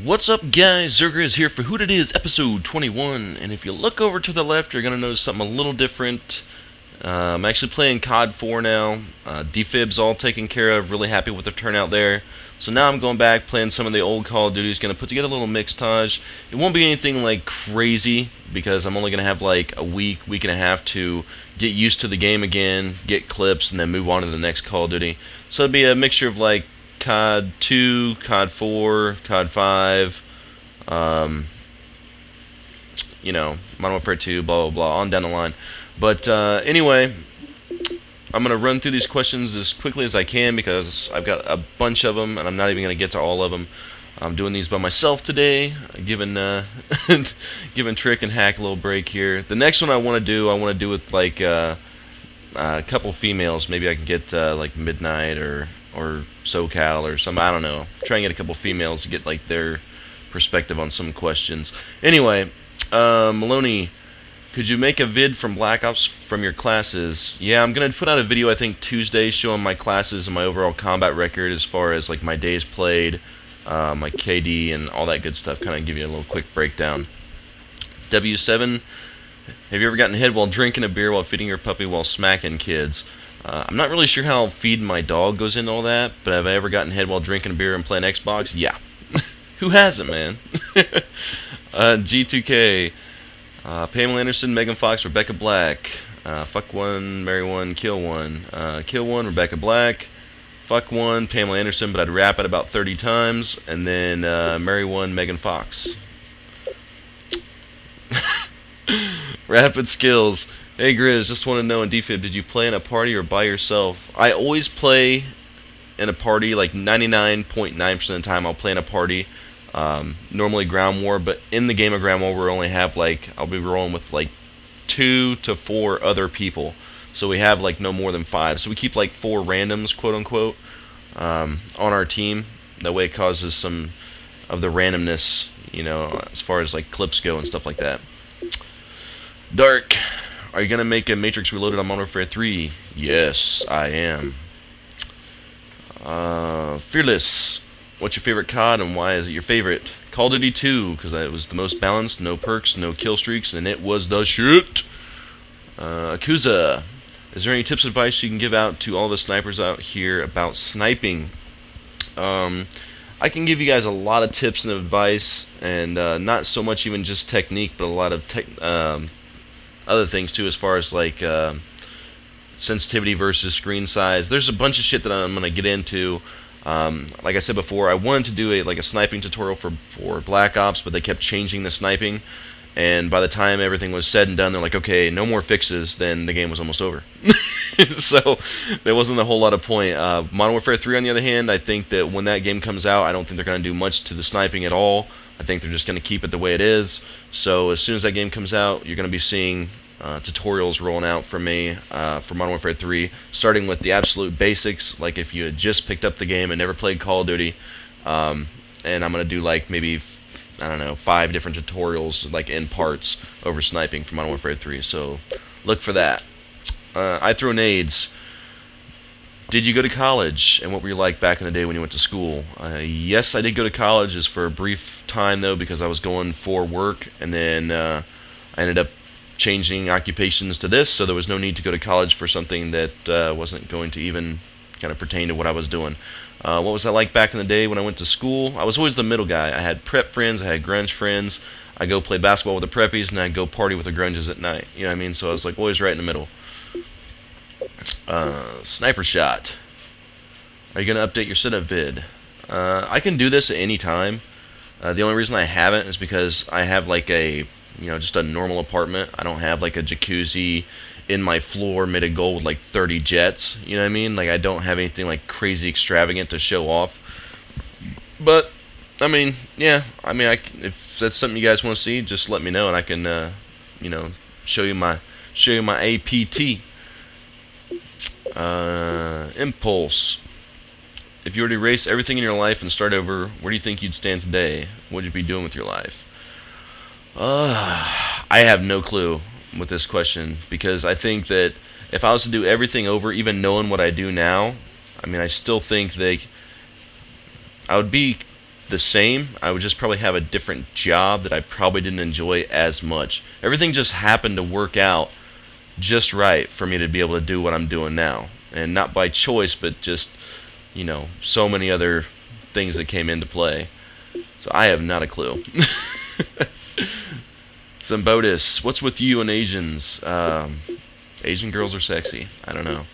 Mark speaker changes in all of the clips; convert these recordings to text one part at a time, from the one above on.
Speaker 1: What's up, guys? zzirGrizz here for Who Dat Is, episode 21. And if you look over to the left, you're going to notice something a little different. I'm actually playing COD 4 now. Defib's all taken care of. Really happy with the turnout there. So now I'm going back, playing some of the old Call of Duties. Going to put together a little mixtage. It won't be anything like crazy, because I'm only going to have like a week and a half to get used to the game again, get clips, and then move on to the next Call of Duty. So it'll be a mixture of like COD 2, COD 4, COD 5, Modern Warfare 2, blah, blah, blah, on down the line. But anyway, I'm going to run through these questions as quickly as I can because I've got a bunch of them, and I'm not even going to get to all of them. I'm doing these by myself today, giving Trick and Hack a little break here. The next one I want to do with like a couple females. Maybe I can get like Midnight or SoCal or something. I don't know. Try and get a couple females to get like their perspective on some questions. Anyway, Maloney, could you make a vid from Black Ops from your classes? Yeah, I'm gonna put out a video I think Tuesday showing my classes and my overall combat record as far as like my days played, my KD and all that good stuff. Kind of give you a little quick breakdown. W7, have you ever gotten hit while drinking a beer while feeding your puppy while smacking kids? I'm not really sure how feeding my dog goes into all that, but have I ever gotten head while drinking a beer and playing Xbox? Yeah. Who hasn't, man? G2K, Pamela Anderson, Megan Fox, Rebecca Black, fuck one, marry one, kill one, kill one, Rebecca Black, fuck one, Pamela Anderson, but I'd rap it about 30 times, and then marry one, Megan Fox. Rapid skills. Hey Grizz, just want to know in DFib, did you play in a party or by yourself? I always play in a party, like 99.9% of the time I'll play in a party. Normally ground war, but in the game of ground war we only have like, I'll be rolling with like 2 to 4 other people. So we have like no more than 5. So we keep like 4 randoms, quote unquote, on our team. That way it causes some of the randomness, as far as like clips go and stuff like that. Dark. Are you going to make a Matrix Reloaded on Modern Warfare 3? Yes, I am. Fearless. What's your favorite COD and why is it your favorite? Call of Duty 2, because it was the most balanced, no perks, no kill streaks, and it was the shit. Akuza. Is there any tips or advice you can give out to all the snipers out here about sniping? I can give you guys a lot of tips and advice, and not so much even just technique, but a lot of other things too, as far as like sensitivity versus screen size. There's a bunch of shit that I'm gonna get into. Like I said before, I wanted to do a sniping tutorial for Black Ops, but they kept changing the sniping, and by the time everything was said and done, they're like, okay, no more fixes. Then the game was almost over. So there wasn't a whole lot of point. Modern Warfare 3, on the other hand, I think that when that game comes out, I don't think they're gonna do much to the sniping at all. I think they're just going to keep it the way it is. So as soon as that game comes out, you're going to be seeing tutorials rolling out from me for Modern Warfare 3, starting with the absolute basics, like if you had just picked up the game and never played Call of Duty. And I'm going to do like maybe, 5 different tutorials like in parts over sniping for Modern Warfare 3. So look for that. I throw nades. Did you go to college, and what were you like back in the day when you went to school? Yes, I did go to college, just for a brief time, though, because I was going for work, and then I ended up changing occupations to this, so there was no need to go to college for something that wasn't going to even kind of pertain to what I was doing. What was that like back in the day when I went to school? I was always the middle guy. I had prep friends, I had grunge friends. I'd go play basketball with the preppies, and I'd go party with the grunges at night. You know what I mean? So I was like always right in the middle. Sniper shot. Are you going to update your setup vid? I can do this at any time. The only reason I haven't is because I have like just a normal apartment. I don't have like a jacuzzi in my floor made of gold with like 30 jets. You know what I mean? Like I don't have anything like crazy extravagant to show off. But if that's something you guys want to see, just let me know and I can show you my APT. Impulse. If you were to erase everything in your life and start over, where do you think you'd stand today? What would you be doing with your life? I have no clue with this question, because I think that if I was to do everything over, even knowing what I do now, I still think I would be the same. I would just probably have a different job that I probably didn't enjoy as much. Everything just happened to work out just right for me to be able to do what I'm doing now. And not by choice, but just, so many other things that came into play. So I have not a clue. Zymbotus, what's with you and Asians? Asian girls are sexy. I don't know.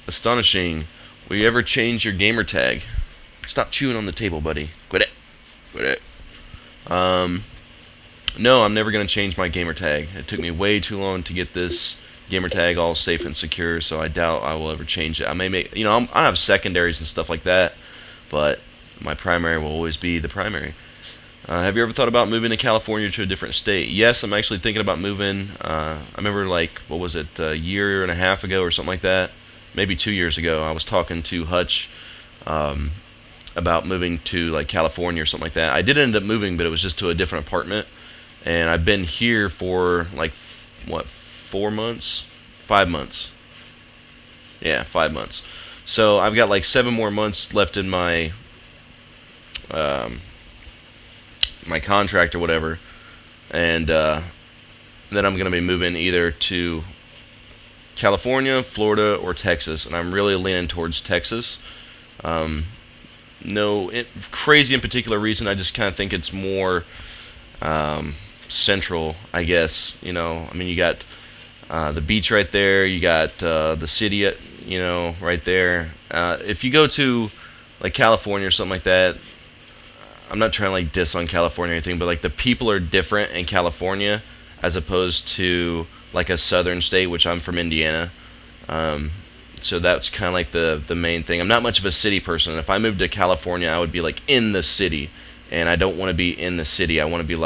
Speaker 1: Astonishing, will you ever change your gamer tag? Stop chewing on the table, buddy. Quit it. Quit it. No, I'm never going to change my gamer tag. It took me way too long to get this gamer tag all safe and secure, so I doubt I will ever change it. I may make, I have secondaries and stuff like that, but my primary will always be the primary. Have you ever thought about moving to California to a different state? Yes, I'm actually thinking about moving. I remember, a year and a half ago or something like that, maybe 2 years ago, I was talking to Hutch about moving to California or something like that. I did end up moving, but it was just to a different apartment, and I've been here for 4 months, 5 months. Yeah, 5 months. So I've got 7 more months left in my my contract or whatever, and then I'm going to be moving either to California, Florida, or Texas, and I'm really leaning towards Texas. No crazy in particular reason, I just kind of think it's more central, I guess. You got the beach right there, you got the city, right there. If you go to California or something like that, I'm not trying to diss on California or anything, but the people are different in California as opposed to a southern state, which I'm from Indiana. So that's kind of the main thing. I'm not much of a city person. If I moved to California, I would be in the city, and I don't want to be in the city. I want to be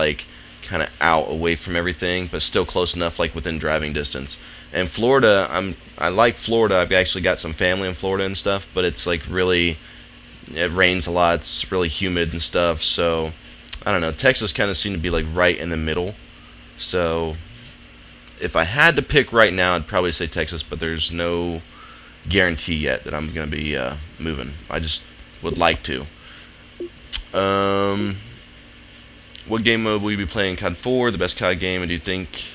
Speaker 1: kind of out away from everything, but still close enough within driving distance. And Florida, I like Florida. I've actually got some family in Florida and stuff, but it's really, it rains a lot. It's really humid and stuff. So I don't know. Texas kind of seemed to be right in the middle. So if I had to pick right now, I'd probably say Texas, but there's no guarantee yet that I'm going to be moving. I just would like to. What game mode will you be playing? COD 4, the best COD game, and do you think...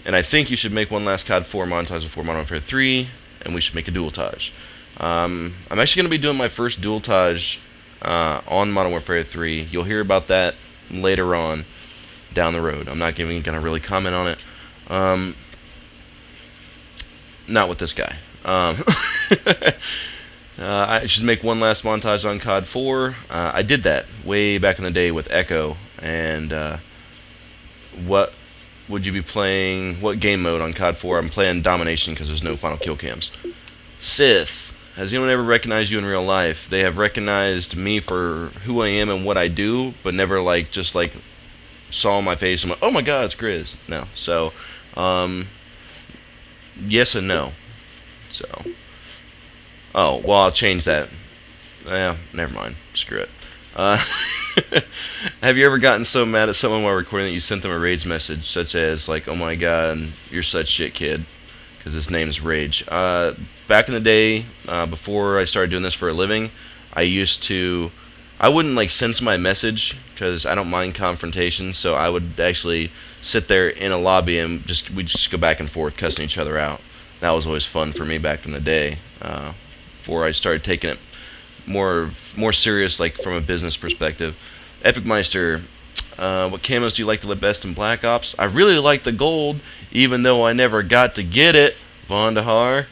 Speaker 1: And I think you should make one last COD 4 montage before Modern Warfare 3, and we should make a dual-tage. I'm actually going to be doing my first dual-tage on Modern Warfare 3. You'll hear about that later on down the road. I'm not going to really comment on it. Not with this guy. I should make one last montage on COD 4. I did that way back in the day with Echo. And what would you be playing? What game mode on COD 4? I'm playing Domination because there's no final kill cams. Sith. Has anyone ever recognized you in real life? They have recognized me for who I am and what I do, but never just saw my face and went, oh my god, it's Grizz. No. So, yes and no. So, oh, well, I'll change that. Never mind. Screw it. Have you ever gotten so mad at someone while recording that you sent them a rage message, such as oh my god, you're such shit, kid? Because his name is Rage. Back in the day, before I started doing this for a living, I wouldn't send somebody a message because I don't mind confrontation, so I would actually sit there in a lobby and we'd just go back and forth cussing each other out. That was always fun for me back in the day, before I started taking it more serious, from a business perspective. Epic Meister, what camos do you like to live best in Black Ops? I really like the gold, even though I never got to get it. Vondahar.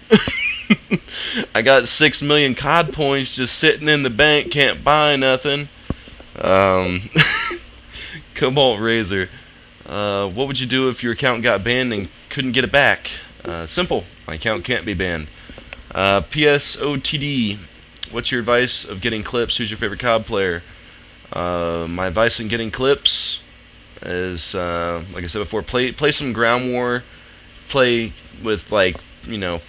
Speaker 1: I got 6 million COD points just sitting in the bank, can't buy nothing. Cobalt Razor. What would you do if your account got banned and couldn't get it back? Simple. My account can't be banned. PSOTD. What's your advice of getting clips? Who's your favorite COD player? My advice in getting clips is, like I said before, play some ground war. Play with 4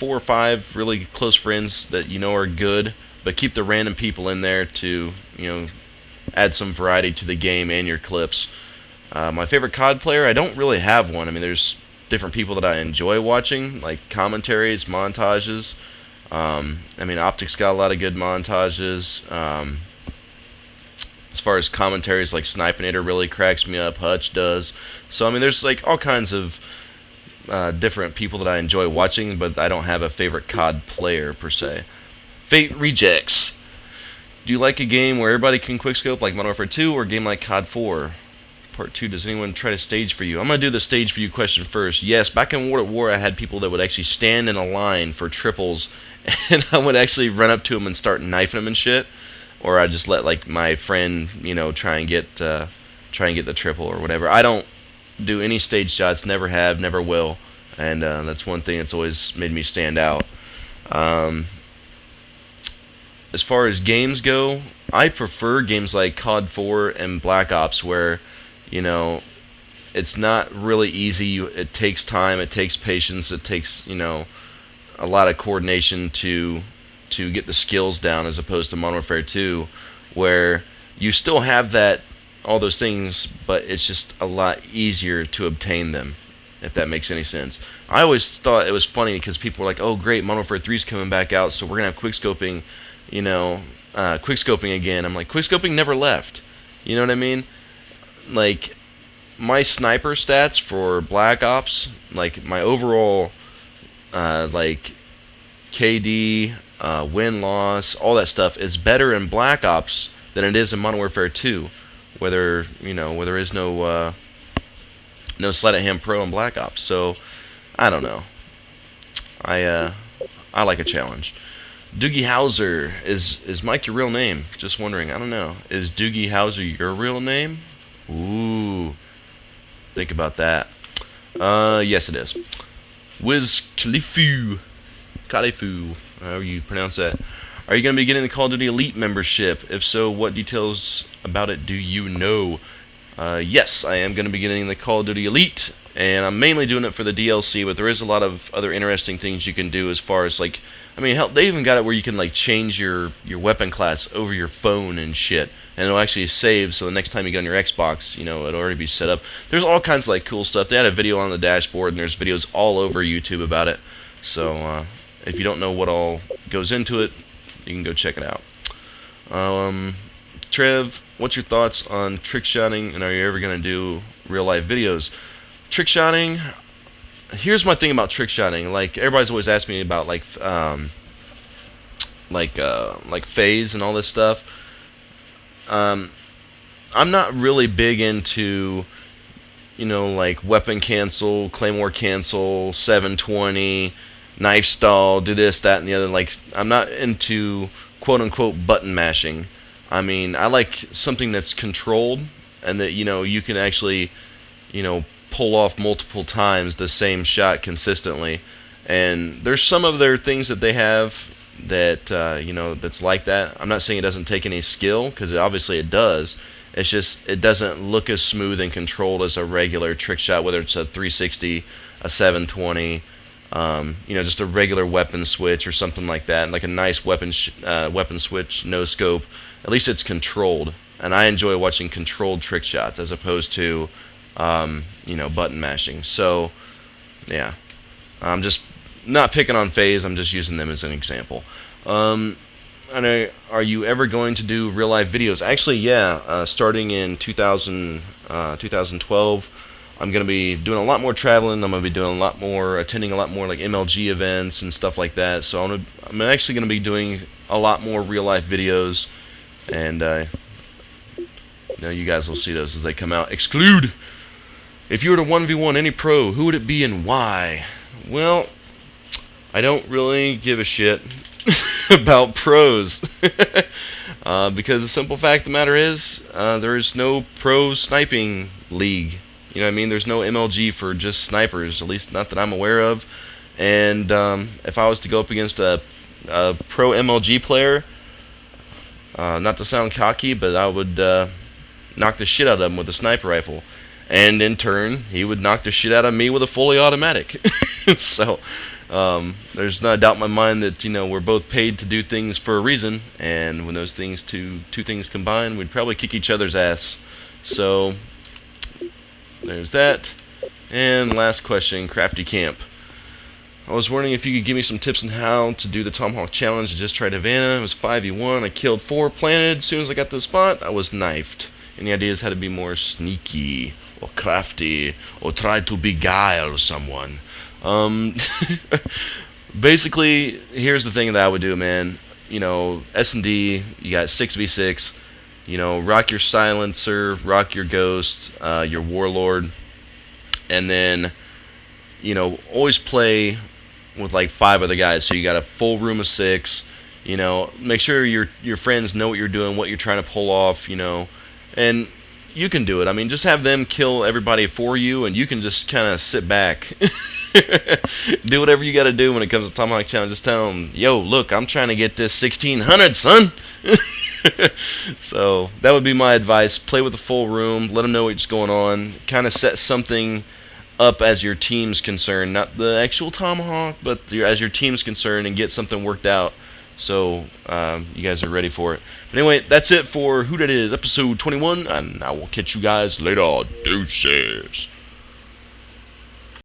Speaker 1: or 5 really close friends that are good, but keep the random people in there to add some variety to the game and your clips. My favorite COD player, I don't really have one. I mean, there's different people that I enjoy watching, like commentaries, montages. I mean, Optic's got a lot of good montages. As far as commentaries, like Snipinator really cracks me up. Hutch does. So I mean, there's like all kinds of different people that I enjoy watching, but I don't have a favorite COD player per se. Fate Rejects. Do you like a game where everybody can quickscope like Modern Warfare 2 or a game like COD 4? Part 2, does anyone try to stage for you? I'm going to do the stage for you question first. Yes, back in World at War, I had people that would actually stand in a line for triples, and I would actually run up to them and start knifing them and shit. Or I'd just let like my friend, try and get the triple or whatever. I don't do any stage shots, never have, never will, and that's one thing that's always made me stand out. As far as games go, I prefer games like COD 4 and Black Ops where, it's not really easy. It takes time, it takes patience, it takes, a lot of coordination to get the skills down, as opposed to Modern Warfare 2 where you still have all those things, but it's just a lot easier to obtain them, if that makes any sense. I always thought it was funny because people were like, oh great, Modern Warfare 3 is coming back out, so we're going to have quickscoping, quickscoping again. I'm like, quickscoping never left. You know what I mean? Like, my sniper stats for Black Ops, like my overall, KD, win-loss, all that stuff is better in Black Ops than it is in Modern Warfare 2, where there is no sleight of hand pro in Black Ops. So, I don't know. I like a challenge. Doogie Howser, is Mike your real name? Just wondering. I don't know. Is Doogie Howser your real name? Ooh. Think about that. Yes it is. Wiz Khalifu, however you pronounce that. Are you going to be getting the Call of Duty Elite membership? If so, what details about it do you know? Yes, I am going to be getting the Call of Duty Elite, and I'm mainly doing it for the DLC, but there is a lot of other interesting things you can do as far as, like, I mean, hell, they even got it where you can, like, change your weapon class over your phone and shit, and it'll actually save, so the next time you get on your Xbox, it'll already be set up. There's all kinds of, like, cool stuff. They had a video on the dashboard, and there's videos all over YouTube about it, so, if you don't know what all goes into it, you can go check it out. Trev, what's your thoughts on trickshotting, and are you ever going to do real-life videos? Trickshotting, here's my thing about trickshotting. Like, everybody's always asked me about, like phase and all this stuff. I'm not really big into, like weapon cancel, claymore cancel, 720, knife stall, do this, that, and the other. Like, I'm not into quote-unquote button mashing. I mean, I like something that's controlled and that, you can actually, pull off multiple times the same shot consistently. And there's some of their things that they have that, that's like that. I'm not saying it doesn't take any skill, because obviously it does. It's just, it doesn't look as smooth and controlled as a regular trick shot, whether it's a 360, a 720, just a regular weapon switch or something like that, like a nice weapon switch, no scope. At least it's controlled, and I enjoy watching controlled trick shots as opposed to, button mashing. So, yeah, I'm just not picking on phase. I'm just using them as an example. And are you ever going to do real life videos? Actually, yeah. Starting in 2012, I'm going to be doing a lot more traveling. I'm going to be doing attending a lot more like MLG events and stuff like that. So I'm actually going to be doing a lot more real life videos. And you guys will see those as they come out. Exclude! If you were to 1v1 any pro, who would it be and why? Well, I don't really give a shit about pros. Because the simple fact of the matter is, there is no pro sniping league. You know what I mean? There's no MLG for just snipers, at least not that I'm aware of. And if I was to go up against a pro MLG player, not to sound cocky, but I would knock the shit out of him with a sniper rifle. And in turn, he would knock the shit out of me with a fully automatic. So, there's not a doubt in my mind that, we're both paid to do things for a reason. And when those things, two things combine, we'd probably kick each other's ass. So, there's that. And last question, Crafty Camp. I was wondering if you could give me some tips on how to do the Tomahawk challenge. I just tried Havana. It was 5v1. I killed 4 planted. As soon as I got to the spot, I was knifed. Any ideas how to be more sneaky or crafty or try to beguile someone? Basically, here's the thing that I would do, man. You know, S&D, you got 6v6. You know, rock your silencer, rock your ghost, your warlord, and then, you know, always play with like 5 other guys. So you got a full room of 6. You know, make sure your friends know what you're doing, what you're trying to pull off. You know, and you can do it. I mean, just have them kill everybody for you, and you can just kind of sit back. Do whatever you got to do when it comes to Tomahawk Challenge. Just tell them, yo, look, I'm trying to get this 1600, son. So that would be my advice. Play with the full room. Let them know what's going on. Kind of set something up as your team's concerned. Not the actual Tomahawk, but as your team's concerned, and get something worked out so you guys are ready for it. But anyway, that's it for Who Dat Is, episode 21, and I will catch you guys later. Deuces.